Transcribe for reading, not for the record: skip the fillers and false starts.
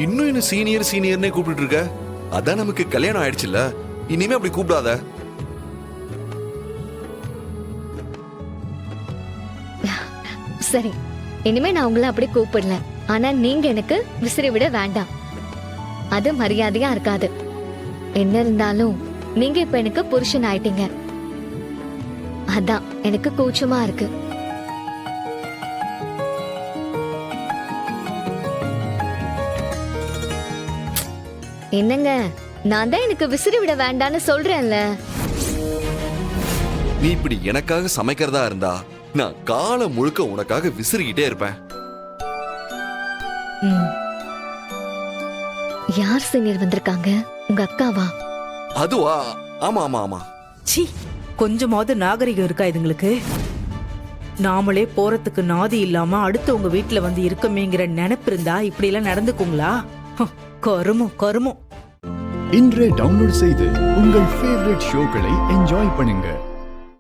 இன்னும் என்ன சீனியர் சீனியர்னே கூப்பிட்டு இருக்க? அதான் நமக்கு கல்யாணம் ஆயிடுச்சுல்ல, இனிமே அப்படி கூப்பிடாத. சரி, இனிமே நான் உங்களை அப்படி கூப்பிடல. ஆனா நீங்க எனக்கு விசிறி விட வேண்டாம், அது மரியாதையா இருக்காது. என்ன இருந்தாலும் நீங்க இப்ப எனக்கு புருஷன் ஆயிட்டீங்க, அதான் எனக்கு கூச்சமா இருக்கு. என்னங்க, நான் தான் எனக்கு விசிறி விட வேண்டான்னு சொல்றேன்ல. நீ இப்படி எனக்காக சமைக்கிறதா இருந்தா நான் காலம் முழுக்க உனக்காக விசிறிக்கிட்டே இருப்பேன். யார் சீனியர் வந்திருக்காங்க? உங்க அக்காவா? அதுவா? ஆமா ஆமா ஆமா. சி, கொஞ்சமாவது நாகரிகம் இருக்கா இதுங்களுக்கு? நாமளே போறதுக்கு நாதி இல்லாம அடுத்து உங்க வீட்டுல வந்து இருக்கமேங்கிற நினைப்பு இருந்தா இப்படி எல்லாம் நடந்துக்குங்களா? கருமம் கருமம். இன்றே டவுன்லோட் செய்து உங்கள் ஃபேவரட் ஷோக்களை என்ஜாய் பண்ணுங்க.